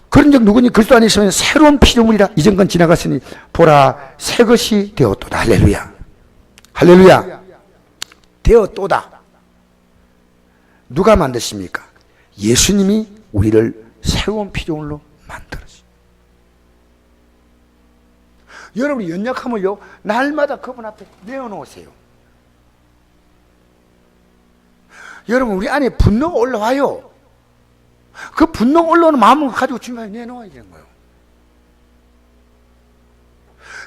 그런 적 누구니? 그리스도 안에 있으면 새로운 피조물이라. 이전 건 지나갔으니 보라 새 것이 되었도다. 할렐루야. 할렐루야. 되었도다. 누가 만드십니까? 예수님이 우리를 새로운 피조물로 만들었어요. 여러분이 연약함을요, 날마다 그분 앞에 내어놓으세요. 여러분, 우리 안에 분노가 올라와요. 그 분노가 올라오는 마음을 가지고 주님께 내놓아야 되는 거예요.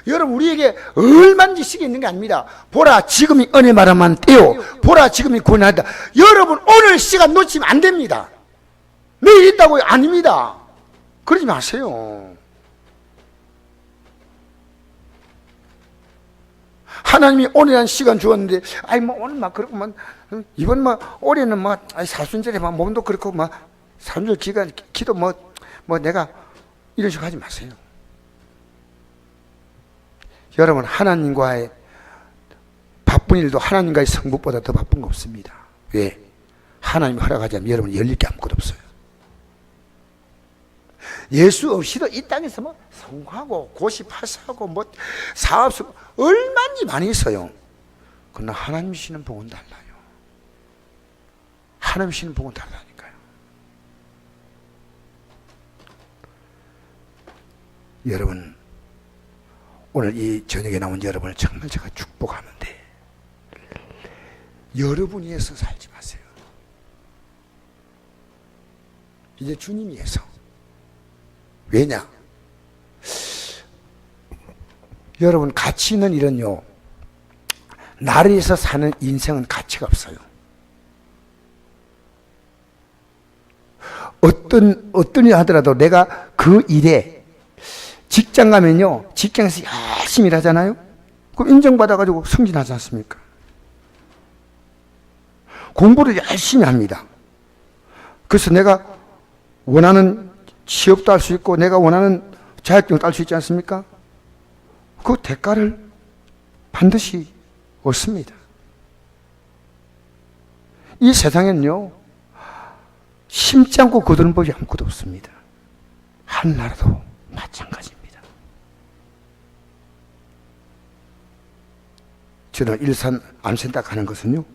여러분, 우리에게 얼마든지 시기 있는 게 아닙니다. 보라, 지금이 은혜 말하면 때요. 보라, 지금이 구원하다. 여러분, 오늘 시간 놓치면 안 됩니다. 내일 있다고요? 아닙니다. 그러지 마세요. 하나님이 오늘한 시간 주었는데, 오늘 그렇고, 이번 올해는 사순절에 몸도 그렇고, 사순절 기간, 기도 내가 이런 식으로 하지 마세요. 여러분, 하나님과의 바쁜 일도 하나님과의 성북보다 더 바쁜 거 없습니다. 왜? 하나님이 허락하지 않으면 여러분 열릴 게 아무것도 없어요. 예수 없이도 이 땅에서 성공하고 고시파사하고 사업수 얼마든지 많이 있어요. 그러나 하나님 주시는 복은 달라요. 하나님 주시는 복은 다르다니까요. 여러분, 오늘 이 저녁에 나온 여러분을 정말 제가 축복하는데, 여러분이 해서 살지 마세요. 이제 주님이 해서. 왜냐? 여러분, 가치 있는 일은요, 나를 위해서 사는 인생은 가치가 없어요. 어떤 일 하더라도 내가 그 일에 직장 가면요, 직장에서 열심히 일하잖아요? 그럼 인정받아가지고 승진하지 않습니까? 공부를 열심히 합니다. 그래서 내가 원하는 취업도 할 수 있고 내가 원하는 자격증을 딸 수 있지 않습니까? 그 대가를 반드시 얻습니다. 이 세상에는요, 심지 않고 거두는 법이 아무것도 없습니다. 하늘나라도 마찬가지입니다. 저는 일산 암센터 가는 것은요,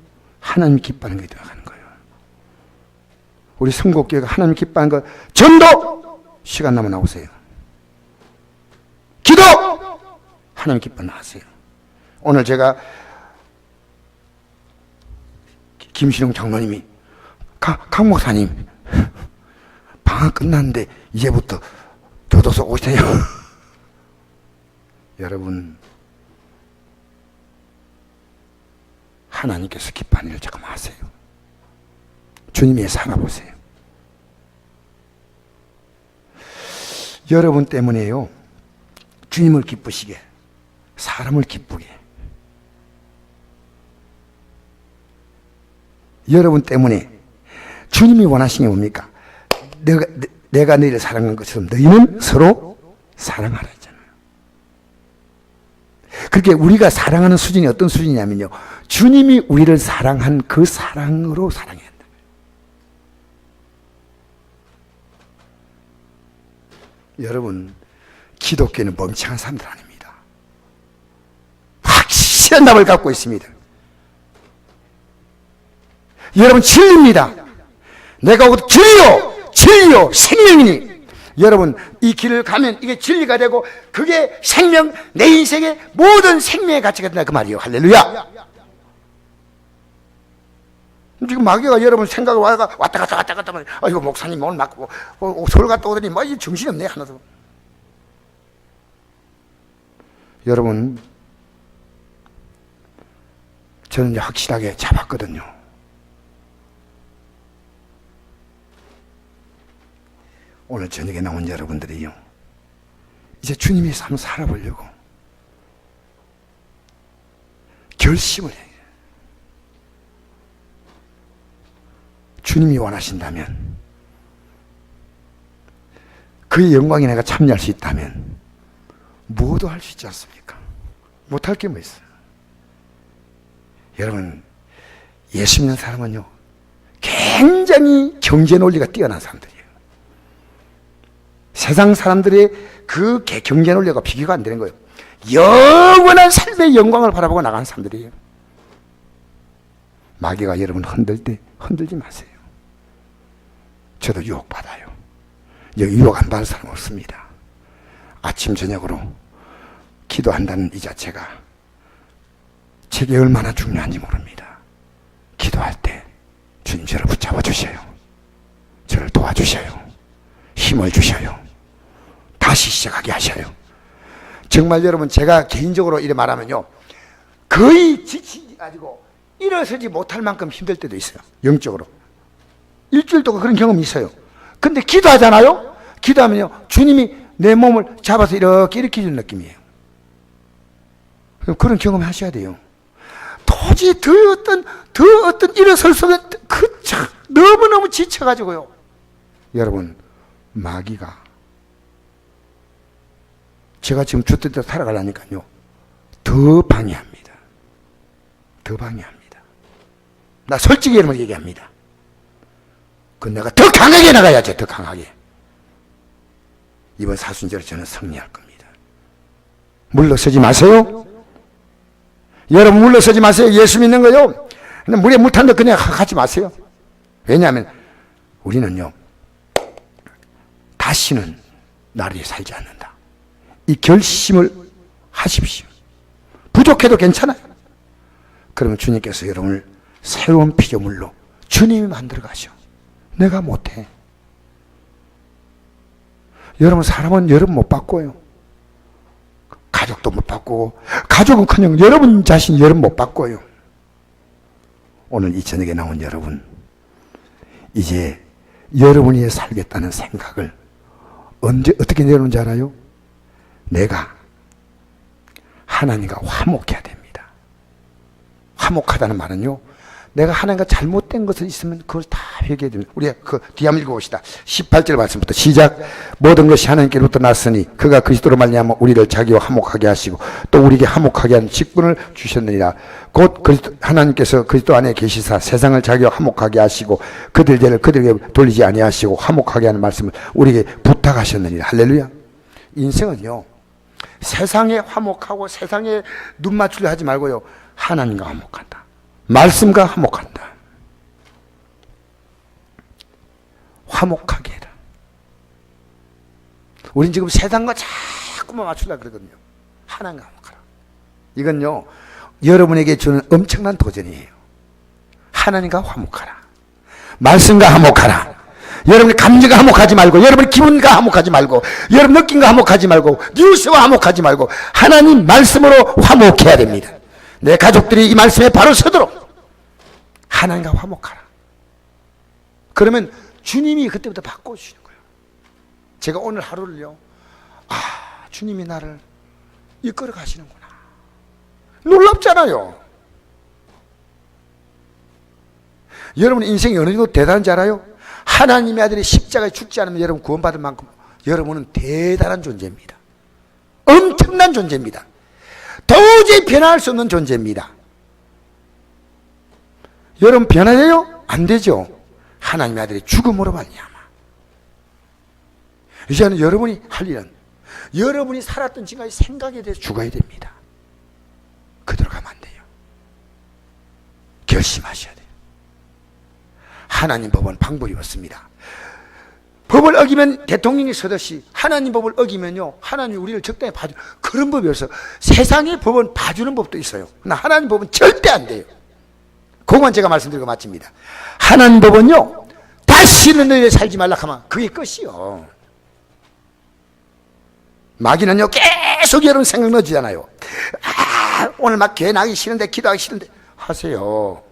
하나님 기뻐하는 게 들어가는 거예요. 우리 성곡교회가 하나님 기뻐하는 거, 전도! 시간 나면 나오세요. 기도! 하나님 기뻐하는 거 하세요. 오늘 제가 김신용 장로님이 강 목사님 방학 끝났는데 이제부터 교도소 오세요. 여러분, 하나님께서 기뻐하는 일을 잠깐만 하세요. 주님이 살아보세요. 여러분 때문에요, 주님을 기쁘시게, 사람을 기쁘게, 여러분 때문에 주님이 원하시는 게 뭡니까? 내가 너희를 사랑한 것처럼 너희는 서로 사랑하라 했잖아요. 그렇게 우리가 사랑하는 수준이 어떤 수준이냐면요, 주님이 우리를 사랑한 그 사랑으로 사랑해야 한다. 여러분, 기독교는 멍청한 사람들 아닙니다. 확실한 답을 갖고 있습니다. 여러분, 진리입니다. 내가 오고 진리요, 진리요, 생명이니. 여러분, 이 길을 가면 이게 진리가 되고 그게 생명, 내 인생의 모든 생명의 가치가 된다, 그 말이에요. 할렐루야. 지금 마귀가 여러분 생각을 왔다 갔다 이거 목사님 오늘 막 서울 갔다 오더니 뭐 정신이 없네 하나도. 여러분, 저는 이제 확실하게 잡았거든요. 오늘 저녁에 나온 여러분들이요, 이제 주님의 삶을 살아보려고 결심을 해요. 주님이 원하신다면, 그의 영광에 내가 참여할 수 있다면 뭐도 할 수 있지 않습니까? 못할 게 뭐 있어요? 여러분, 예수 믿는 사람은요, 굉장히 경제 논리가 뛰어난 사람들이에요. 세상 사람들의 그 경제 논리가 비교가 안 되는 거예요. 영원한 삶의 영광을 바라보고 나가는 사람들이에요. 마귀가 여러분 흔들 때 흔들지 마세요. 저도 유혹받아요. 여기 유혹 안 받는 사람 없습니다. 아침 저녁으로 기도한다는 이 자체가 제게 얼마나 중요한지 모릅니다. 기도할 때 주님 저를 붙잡아 주셔요. 저를 도와주셔요. 힘을 주셔요. 다시 시작하게 하셔요. 정말 여러분, 제가 개인적으로 이래 말하면요, 거의 지치지 가지고 일어서지 못할 만큼 힘들 때도 있어요. 영적으로 일주일 동안 그런 경험이 있어요. 근데 기도하잖아요. 기도하면요, 주님이 내 몸을 잡아서 이렇게 일으키는 느낌이에요. 그런 경험 하셔야 돼요. 도저히 더 어떤 일어설 수 없는 너무너무 지쳐가지고요. 여러분, 마귀가 제가 지금 주뜻 대로 살아가려니까요, 더 방해합니다. 더 방해합니다. 나 솔직히 여러분 얘기합니다. 그 내가 더 강하게 나가야죠. 더 강하게. 이번 사순절에 저는 승리할 겁니다. 물러서지 마세요. 여러분, 물러서지 마세요. 예수 믿는 거요, 물에 물 탄다 그냥 가지 마세요. 왜냐하면 우리는요, 다시는 나를 위해 살지 않는다, 이 결심을 하십시오. 부족해도 괜찮아요. 그러면 주님께서 여러분을 새로운 피조물로 주님이 만들어 가셔. 내가 못해. 여러분, 사람은 여러분 못 바꿔요. 가족도 못 바꾸고, 가족은커녕 여러분 자신이 여러분 못 바꿔요. 오늘 이 저녁에 나온 여러분, 이제 여러분이 살겠다는 생각을 언제 어떻게 내놓는지 알아요? 내가 하나님과 화목해야 됩니다. 화목하다는 말은요, 내가 하나님과 잘못된 것이 있으면 그걸 다 회개해야 됩니다. 우리가 그 뒤에 한번 읽어봅시다. 18절 말씀부터 시작. 모든 것이 하나님께로부터 났으니 그가 그리스도로 말미암아 우리를 자기와 화목하게 하시고 또 우리에게 화목하게 하는 직분을 주셨느니라. 곧 하나님께서 그리스도 안에 계시사 세상을 자기와 화목하게 하시고 그들 죄를 그들에게 돌리지 아니하시고 화목하게 하는 말씀을 우리에게 부탁하셨느니라. 할렐루야. 인생은요, 세상에 화목하고 세상에 눈 맞추려 하지 말고요, 하나님과 화목한다. 말씀과 화목한다. 화목하게 해라. 우린 지금 세상과 자꾸만 맞추려고 그러거든요. 하나님과 화목하라. 이건요, 여러분에게 주는 엄청난 도전이에요. 하나님과 화목하라. 말씀과 화목하라. 여러분의 감정과 화목하지 말고, 여러분의 기분과 화목하지 말고, 여러분 느낌과 화목하지 말고, 뉴스와 화목하지 말고, 하나님 말씀으로 화목해야 됩니다. 내 가족들이 이 말씀에 바로 서도록 하나님과 화목하라. 그러면 주님이 그때부터 바꿔주시는 거예요. 제가 오늘 하루를요, 주님이 나를 이끌어 가시는구나. 놀랍잖아요. 여러분 인생이 어느 정도 대단한지 알아요? 하나님의 아들이 십자가에 죽지 않으면 여러분 구원받을 만큼 여러분은 대단한 존재입니다. 엄청난 존재입니다. 도저히 변할 수 없는 존재입니다. 여러분 변화돼요? 안 되죠. 하나님의 아들이 죽음으로 말미암아. 이제는 여러분이 할 일은 여러분이 살았던 지금까지 생각에 대해서 죽어야 됩니다. 그대로 가면 안 돼요. 결심하셔야 돼요. 하나님 법은 방법이 없습니다. 법을 어기면 대통령이 서듯이 하나님 법을 어기면요, 하나님이 우리를 적당히 봐주, 그런 법이 없어요. 세상의 법은 봐주는 법도 있어요. 그러나 하나님 법은 절대 안 돼요. 그것만 제가 말씀드리고 마칩니다. 하나님 법은요, 다시는 너희를 살지 말라 하면 그게 끝이요. 마귀는요, 계속 여러분 생각 넣어주잖아요. 오늘 막 교회 나기 싫은데, 기도하기 싫은데 하세요.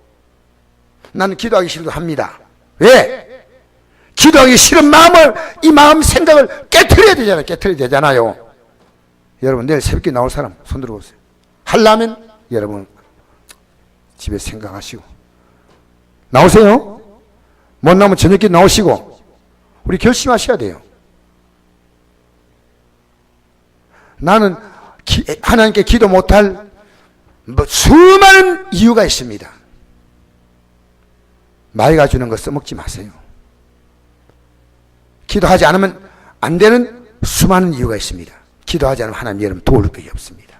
나는 기도하기 싫어도 합니다. 왜? 기도하기 싫은 마음을, 이 마음 생각을 깨트려야 되잖아요. 깨트려야 되잖아요. 여러분 내일 새벽에 나올 사람 손 들어보세요. 하려면 여러분 집에 생각하시고 나오세요. 못 나오면 저녁에 나오시고 우리 결심하셔야 돼요. 나는 하나님께 기도 못할 수많은 이유가 있습니다. 마귀가 주는 거 써먹지 마세요. 기도하지 않으면 안 되는 수많은 이유가 있습니다. 기도하지 않으면 하나님 여러분 도울 것이 없습니다.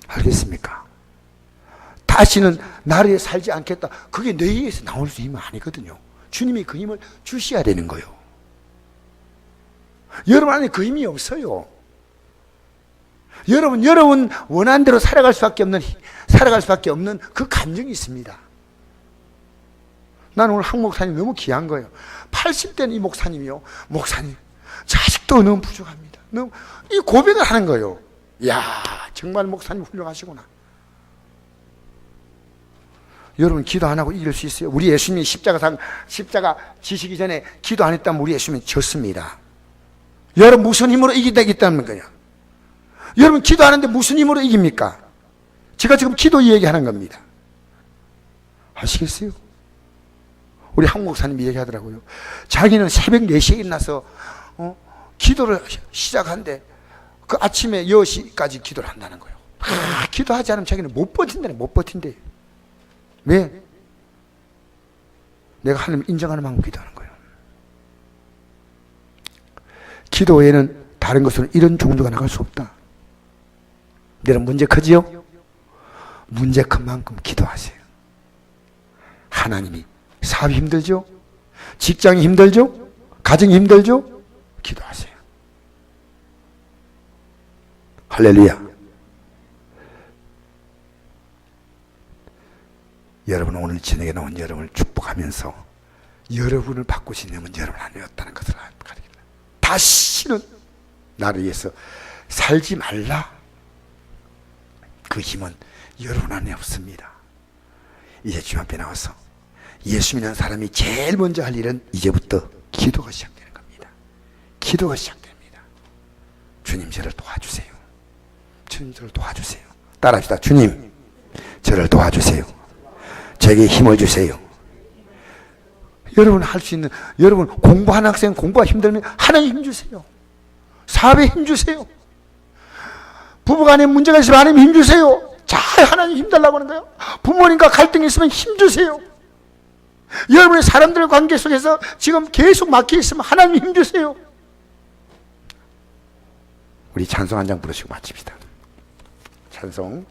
알겠습니까? 다시는 나를 살지 않겠다. 그게 내 입에서 나올 수 있는 아니거든요. 주님이 그 힘을 주셔야 되는 거예요. 여러분 안에 그 힘이 없어요. 여러분 원하는 대로 살아갈 수밖에 없는 그 감정이 있습니다. 나는 오늘 한 목사님 너무 귀한 거예요. 80대는 이 목사님이요. 목사님, 자식도 너무 부족합니다. 너무, 이 고백을 하는 거예요. 이야, 정말 목사님 훌륭하시구나. 여러분 기도 안 하고 이길 수 있어요? 우리 예수님이 십자가 지시기 전에 기도 안 했다면 우리 예수님은 졌습니다. 여러분 무슨 힘으로 이기겠다는 거냐? 여러분 기도하는데 무슨 힘으로 이깁니까? 제가 지금 기도 얘기하는 겁니다. 아시겠어요? 우리 한 목사님이 얘기하더라고요. 자기는 새벽 4시에 일어나서 기도를 시작하는데 그 아침에 10시까지 기도를 한다는 거예요. 기도하지 않으면 자기는 못 버틴대. 왜? 내가 하나님 인정하는 만큼 기도하는 거예요. 기도 외에는 다른 것으로는 이런 종류가 나갈 수 없다. 여러분 문제 크지요? 문제 큰 만큼 기도하세요. 하나님이 사업이 힘들죠? 직장이 힘들죠? 가정이 힘들죠? 기도하세요. 할렐루야. 여러분 오늘 저녁에 나온 여러분을 축복하면서 여러분을 바꾸신 님은 여러분 아니었다는 것을 가리킵니다. 다시는 나를 위해서 살지 말라. 그 힘은 여러분 안에 없습니다. 이제 주님 앞에 나와서 예수 믿는 사람이 제일 먼저 할 일은 이제부터 기도가 시작되는 겁니다. 기도가 시작됩니다. 주님 저를 도와주세요. 주님 저를 도와주세요. 따라합시다. 주님 저를 도와주세요. 저에게 힘을 주세요. 여러분 할 수 있는, 여러분 공부하는 학생 공부가 힘들면 하나님 힘 주세요. 사업에 힘 주세요. 부부간에 문제가 있으면 하나님 힘 주세요. 잘 하나님 힘 달라고 하는 거예요. 부모님과 갈등이 있으면 힘 주세요. 여러분의 사람들의 관계 속에서 지금 계속 막혀 있으면 하나님 힘 주세요. 우리 찬송 한 장 부르시고 마칩시다. 찬송